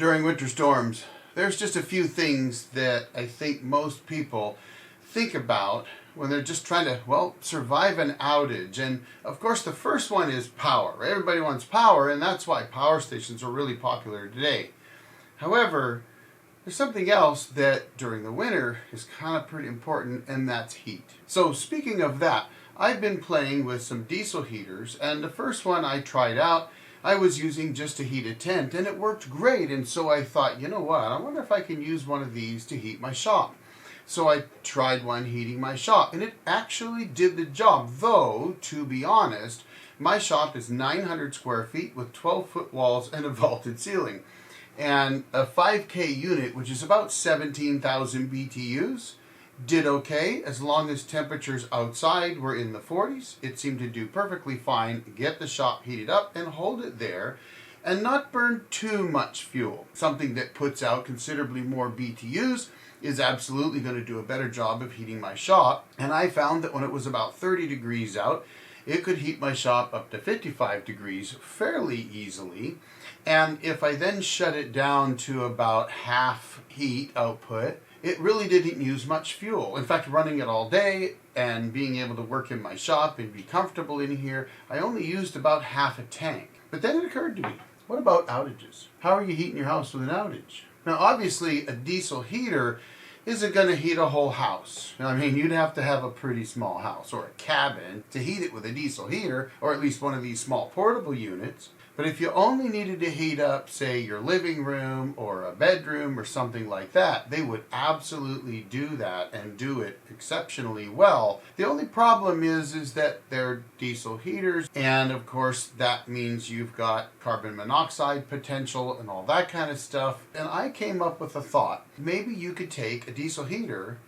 During winter storms, there's just a few things that I think most people think about when they're just trying to, well, survive an outage. And of course, the first one is power. Everybody wants power, and that's why power stations are really popular today. However, there's something else that during the winter is kind of pretty important, and that's heat. So speaking of that, I've been playing with some diesel heaters, and the first one I tried out, I was using just to heat a tent, and it worked great. And so I thought, you know what, I wonder if I can use one of these to heat my shop. So I tried one heating my shop, and it actually did the job. Though, to be honest, my shop is 900 square feet with 12-foot walls and a vaulted ceiling. And a 5K unit, which is about 17,000 BTUs, did okay as long as temperatures outside were in the 40s. It seemed to do perfectly fine, get the shop heated up and hold it there and not burn too much fuel. Something that puts out considerably more BTUs is absolutely going to do a better job of heating my shop. And I found that when it was about 30 degrees out, it could heat my shop up to 55 degrees fairly easily. And if I then shut it down to about half heat output, it really didn't use much fuel. In fact, running it all day and being able to work in my shop and be comfortable in here, I only used about half a tank. But then it occurred to me, what about outages? How are you heating your house with an outage? Now, obviously, a diesel heater isn't going to heat a whole house. I mean, you'd have to have a pretty small house or a cabin to heat it with a diesel heater, or at least one of these small portable units. But if you only needed to heat up, say, your living room or a bedroom or something like that, they would absolutely do that and do it exceptionally well. The only problem is that they're diesel heaters, and of course that means you've got carbon monoxide potential and all that kind of stuff. And I came up with a thought. Maybe you could take a diesel heater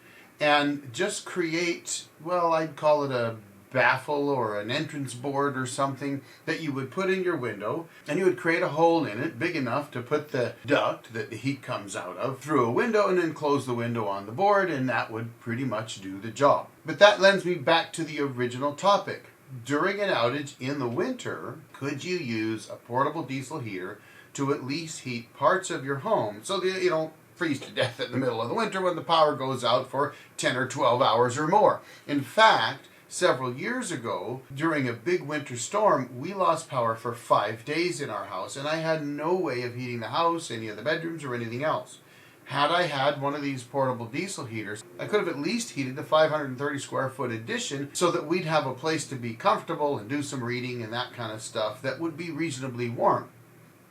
and just create, well, I'd call it a baffle or an entrance board or something that you would put in your window, and you would create a hole in it big enough to put the duct that the heat comes out of through a window, and then close the window on the board, and that would pretty much do the job. But that lends me back to the original topic. During an outage in the winter, could you use a portable diesel heater to at least heat parts of your home so that you don't freeze to death in the middle of the winter when the power goes out for 10 or 12 hours or more? In fact, several years ago, during a big winter storm, we lost power for 5 days in our house, and I had no way of heating the house, any of the bedrooms, or anything else. Had I had one of these portable diesel heaters, I could have at least heated the 530 square foot addition so that we'd have a place to be comfortable and do some reading and that kind of stuff that would be reasonably warm.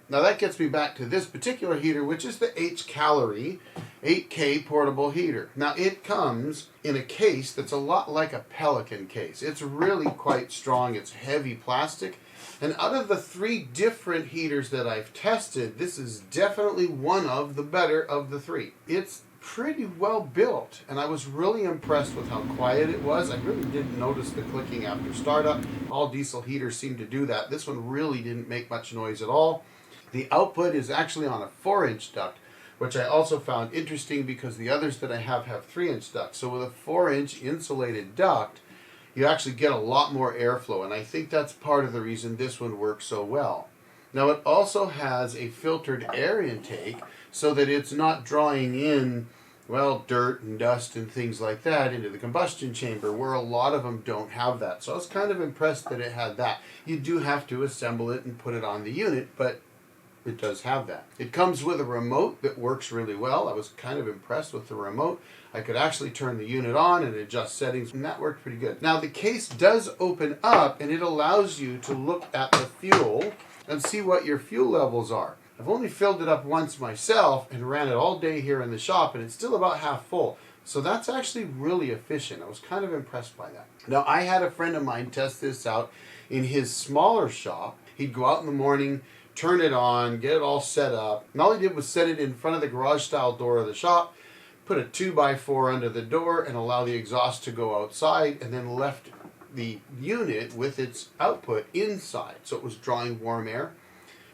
Now that gets me back to this particular heater, which is the Hcalory 8K portable heater. Now it comes in a case that's a lot like a Pelican case. It's really quite strong. It's heavy plastic. And out of the 3 different heaters that I've tested, this is definitely one of the better of the 3. It's pretty well built, and I was really impressed with how quiet it was. I really didn't notice the clicking after startup. All diesel heaters seem to do that. This one really didn't make much noise at all. The output is actually on a 4-inch duct, which I also found interesting because the others that I have 3-inch ducts. So with a 4-inch insulated duct, you actually get a lot more airflow, and I think that's part of the reason this one works so well. Now it also has a filtered air intake so that it's not drawing in, well, dirt and dust and things like that into the combustion chamber, where a lot of them don't have that. So I was kind of impressed that it had that. You do have to assemble it and put it on the unit, but it does have that. It comes with a remote that works really well. I was kind of impressed with the remote. I could actually turn the unit on and adjust settings, and that worked pretty good. Now the case does open up, and it allows you to look at the fuel and see what your fuel levels are. I've only filled it up once myself and ran it all day here in the shop, and it's still about half full. So that's actually really efficient. I was kind of impressed by that. Now I had a friend of mine test this out in his smaller shop. He'd go out in the morning, turn it on, get it all set up, and all he did was set it in front of the garage style door of the shop, put a 2x4 under the door and allow the exhaust to go outside, and then left the unit with its output inside, so it was drawing warm air.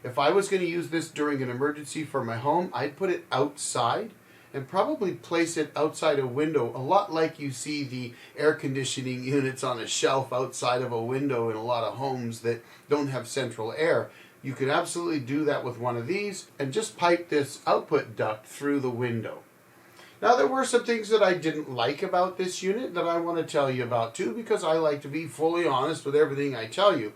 If I was going to use this during an emergency for my home, I'd put it outside and probably place it outside a window, a lot like you see the air conditioning units on a shelf outside of a window in a lot of homes that don't have central air. You could absolutely do that with one of these and just pipe this output duct through the window. Now, there were some things that I didn't like about this unit that I want to tell you about too, because I like to be fully honest with everything I tell you.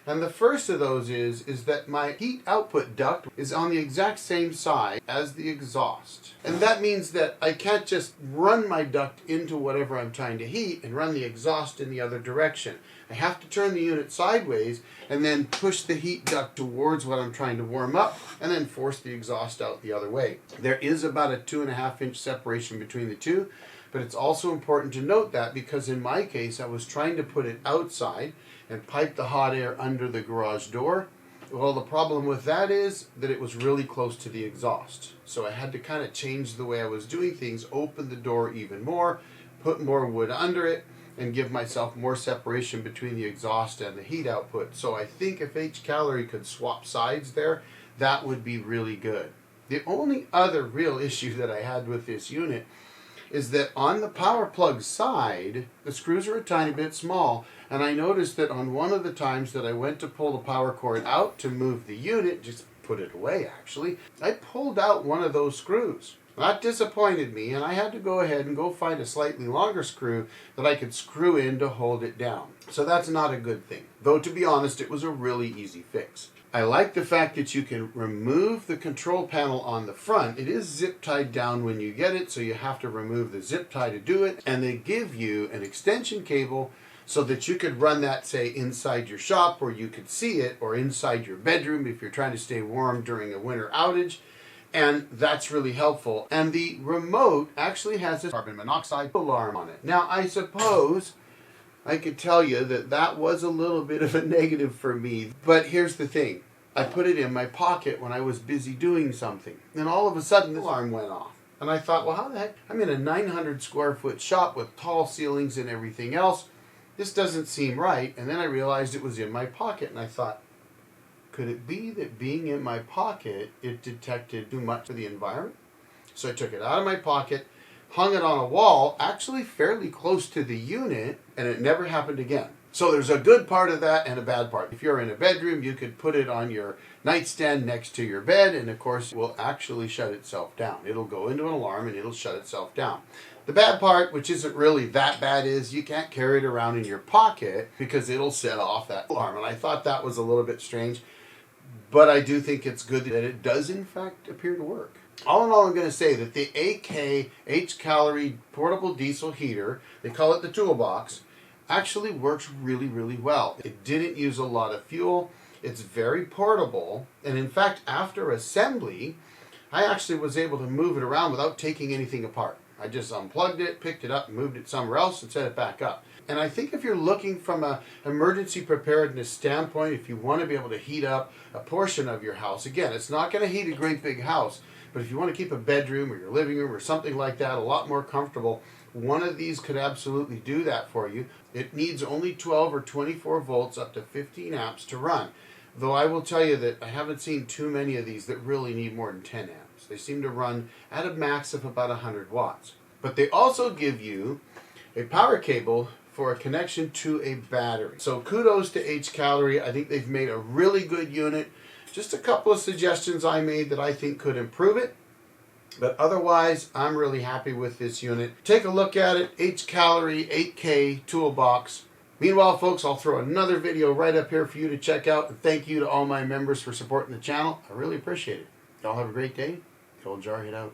And the first of those is that my heat output duct is on the exact same side as the exhaust. And that means that I can't just run my duct into whatever I'm trying to heat and run the exhaust in the other direction. I have to turn the unit sideways and then push the heat duct towards what I'm trying to warm up and then force the exhaust out the other way. There is about a 2.5 inch separation between the two, but it's also important to note that because in my case I was trying to put it outside and pipe the hot air under the garage door. Well, the problem with that is that it was really close to the exhaust. So I had to kind of change the way I was doing things, open the door even more, put more wood under it, and give myself more separation between the exhaust and the heat output. So I think if Hcalory could swap sides there, that would be really good. The only other real issue that I had with this unit is that on the power plug side, the screws are a tiny bit small, and I noticed that on one of the times that I went to pull the power cord out to move the unit, just put it away actually, I pulled out one of those screws. That disappointed me, and I had to go ahead and go find a slightly longer screw that I could screw in to hold it down. So that's not a good thing. Though to be honest, it was a really easy fix. I like the fact that you can remove the control panel on the front. It is zip tied down when you get it, so you have to remove the zip tie to do it. And they give you an extension cable so that you could run that, say, inside your shop where you could see it, or inside your bedroom if you're trying to stay warm during a winter outage. And that's really helpful. And the remote actually has a carbon monoxide alarm on it. Now, I suppose I could tell you that that was a little bit of a negative for me. But here's the thing. I put it in my pocket when I was busy doing something. And all of a sudden, the alarm went off. And I thought, well, how the heck? I'm in a 900 square foot shop with tall ceilings and everything else. This doesn't seem right. And then I realized it was in my pocket. And I thought, could it be that being in my pocket, it detected too much for the environment? So I took it out of my pocket, hung it on a wall, actually fairly close to the unit, and it never happened again. So there's a good part of that and a bad part. If you're in a bedroom, you could put it on your nightstand next to your bed, and of course it will actually shut itself down. It'll go into an alarm and it'll shut itself down. The bad part, which isn't really that bad, is you can't carry it around in your pocket because it'll set off that alarm. And I thought that was a little bit strange, but I do think it's good that it does in fact appear to work. All in all, I'm going to say that the AK Hcalory portable diesel heater, they call it the Toolbox, actually works really, really well. It didn't use a lot of fuel. It's very portable. And in fact, after assembly, I actually was able to move it around without taking anything apart. I just unplugged it, picked it up, and moved it somewhere else and set it back up. And I think if you're looking from an emergency preparedness standpoint, if you want to be able to heat up a portion of your house, again, it's not going to heat a great big house, but if you want to keep a bedroom or your living room or something like that a lot more comfortable, one of these could absolutely do that for you. It needs only 12 or 24 volts up to 15 amps to run. Though I will tell you that I haven't seen too many of these that really need more than 10 amps. They seem to run at a max of about 100 watts. But they also give you a power cable for a connection to a battery. So kudos to Hcalory. I think they've made a really good unit. Just a couple of suggestions I made that I think could improve it. But otherwise, I'm really happy with this unit. Take a look at it, Hcalory 8K Toolbox. Meanwhile, folks, I'll throw another video right up here for you to check out. And thank you to all my members for supporting the channel. I really appreciate it. Y'all have a great day. Old Jarhead out.